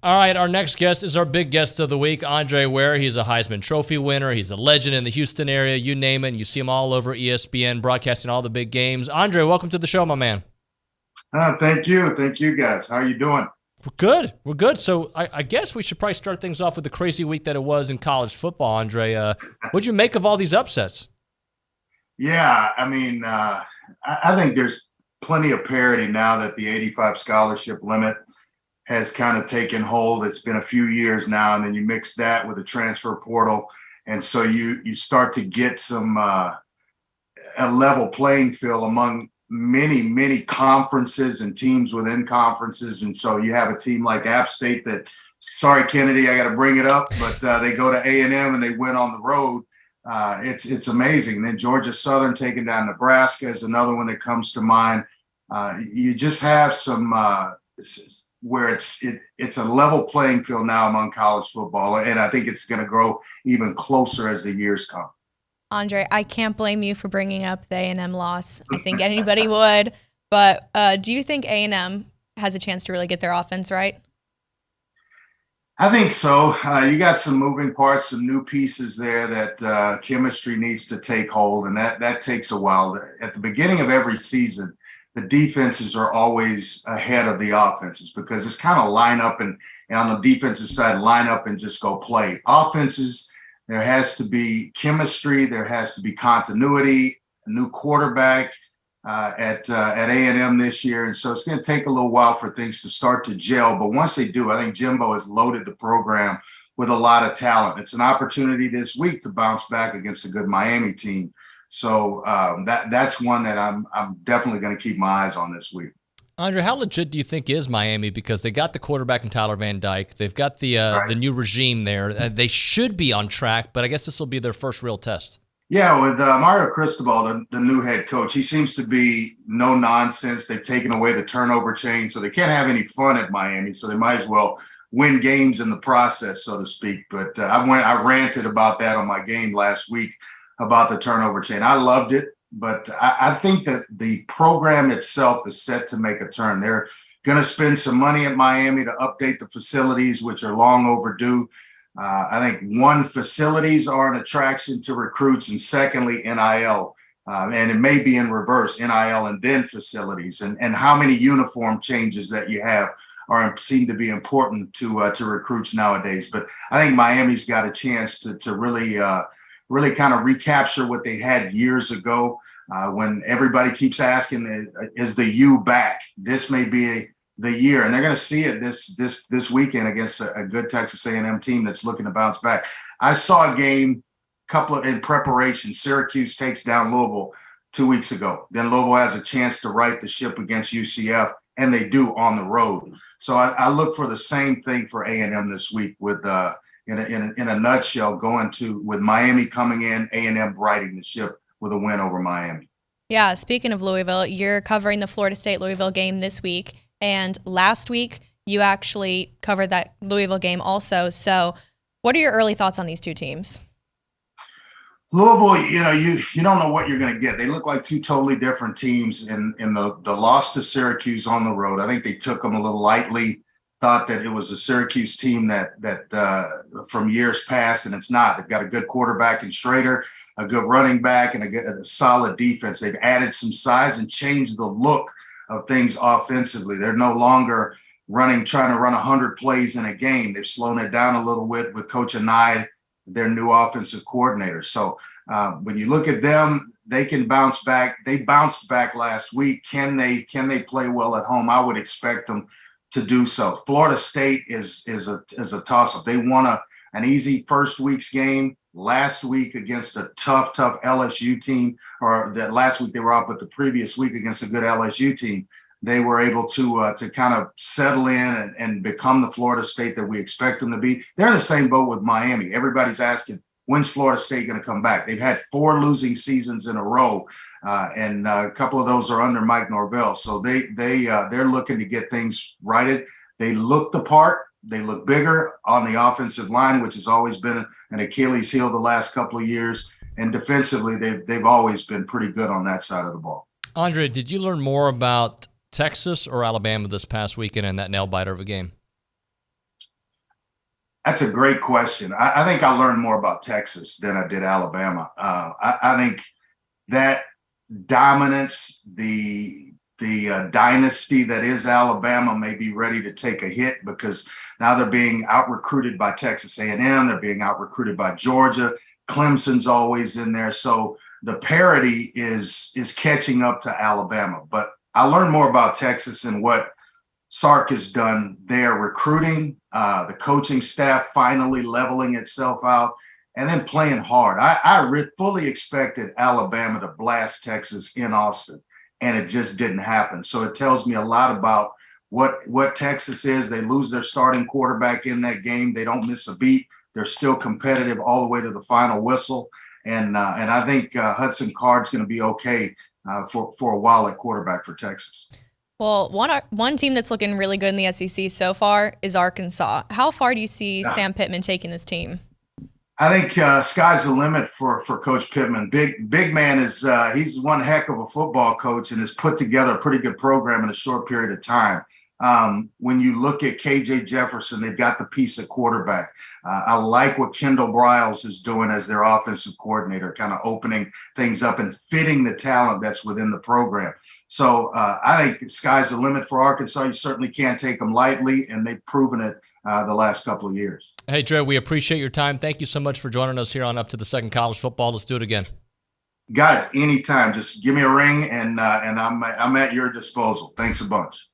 All right, our next guest is our big guest of the week, Andre Ware. He's a Heisman Trophy winner. He's a legend in the Houston area. You name it, and you see him all over ESPN, broadcasting all the big games. Andre, welcome to the show, my man. Thank you. Thank you, guys. How are you doing? We're good. We're good. So I guess we should probably start things off with the crazy week that it was in college football, Andre. What'd you make of all these upsets? Yeah, I think there's plenty of parity now that the 85 scholarship limit has kind of taken hold. It's been a few years now, and then you mix that with the transfer portal, and so you start to get some a level playing field among many conferences and teams within conferences. And so you have a team like App State that, sorry Kennedy, I got to bring it up, but they go to A&M and they win on the road. It's amazing. And then Georgia Southern taking down Nebraska is another one that comes to mind. You just have some where it's a level playing field now among college football, and I think it's going to grow even closer as the years come. Andre, I can't blame you for bringing up the A&M loss. I think anybody would, but do you think A&M has a chance to really get their offense right? I think so. You got some moving parts, some new pieces there that chemistry needs to take hold, and that takes a while. At the beginning of every season, the defenses are always ahead of the offenses because it's kind of line up and on the defensive side, line up and just go play. Offenses, there has to be chemistry, there has to be continuity, a new quarterback at A&M this year. And so it's going to take a little while for things to start to gel. But once they do, I think Jimbo has loaded the program with a lot of talent. It's an opportunity this week to bounce back against a good Miami team. So that's one that I'm definitely going to keep my eyes on this week. Andre, how legit do you think is Miami? Because they got the quarterback in Tyler Van Dyke. They've got the new regime there. They should be on track, but I guess this will be their first real test. Yeah, with Mario Cristobal, the new head coach, he seems to be no nonsense. They've taken away the turnover chain, so they can't have any fun at Miami. So they might as well win games in the process, so to speak. But I ranted about that on my game last week about the turnover chain. I loved it, but I think that the program itself is set to make a turn. They're going to spend some money at Miami to update the facilities, which are long overdue. I think one, facilities are an attraction to recruits, and secondly, NIL. And it may be in reverse, NIL and then facilities. And how many uniform changes that you have seem to be important to recruits nowadays. But I think Miami's got a chance to really kind of recapture what they had years ago when everybody keeps asking, is the U back? This may be the year, and they're going to see it this weekend against a good Texas A&M team that's looking to bounce back. I saw a game in preparation. Syracuse takes down Louisville 2 weeks ago. Then Louisville has a chance to right the ship against UCF, and they do on the road. So I look for the same thing for A&M this week with in a nutshell, with Miami coming in, A&M righting the ship with a win over Miami. Yeah, speaking of Louisville, you're covering the Florida State-Louisville game this week, and last week you actually covered that Louisville game also. So what are your early thoughts on these two teams? Louisville, you don't know what you're going to get. They look like two totally different teams in the loss to Syracuse on the road. I think they took them a little lightly, thought that it was a Syracuse team that from years past, and it's not. They've got a good quarterback in Schrader, a good running back, and a solid defense. They've added some size and changed the look of things offensively. They're no longer trying to run 100 plays in a game. They've slowed it down a little bit with Coach Anai, their new offensive coordinator. So when you look at them, they can bounce back. They bounced back last week. Can they play well at home? I would expect them to do so. Florida State is a toss-up. They won an easy first week's game last week against a tough LSU team, or that last week they were out, but the previous week against a good LSU team, they were able to kind of settle in and become the Florida State that we expect them to be. They're in the same boat with Miami. Everybody's asking, when's Florida State going to come back? They've had 4 losing seasons in a row, and a couple of those are under Mike Norvell. So they're looking to get things righted. They look the part. They look bigger on the offensive line, which has always been an Achilles heel the last couple of years. And defensively, they've always been pretty good on that side of the ball. Andre, did you learn more about Texas or Alabama this past weekend in that nail-biter of a game? That's a great question. I think I learned more about Texas than I did Alabama. I think that dominance, the dynasty that is Alabama, may be ready to take a hit because now they're being out recruited by Texas A&M. They're being out recruited by Georgia. Clemson's always in there, so the parity is catching up to Alabama. But I learned more about Texas and what Sark has done there, recruiting, the coaching staff finally leveling itself out, and then playing hard. I fully expected Alabama to blast Texas in Austin, and it just didn't happen. So it tells me a lot about what Texas is. They lose their starting quarterback in that game. They don't miss a beat. They're still competitive all the way to the final whistle. And I think Hudson Card's going to be okay for a while at quarterback for Texas. Well, one team that's looking really good in the SEC so far is Arkansas. How far do you see Sam Pittman taking this team? I think sky's the limit for Coach Pittman. Big man is he's one heck of a football coach and has put together a pretty good program in a short period of time. When you look at KJ Jefferson, they've got the piece at quarterback. I like what Kendall Briles is doing as their offensive coordinator, kind of opening things up and fitting the talent that's within the program. So I think the sky's the limit for Arkansas. You certainly can't take them lightly, and they've proven it the last couple of years. Hey, Dre, we appreciate your time. Thank you so much for joining us here on Up to the Second College Football. Let's do it again. Guys, anytime. Just give me a ring, and I'm at your disposal. Thanks a bunch.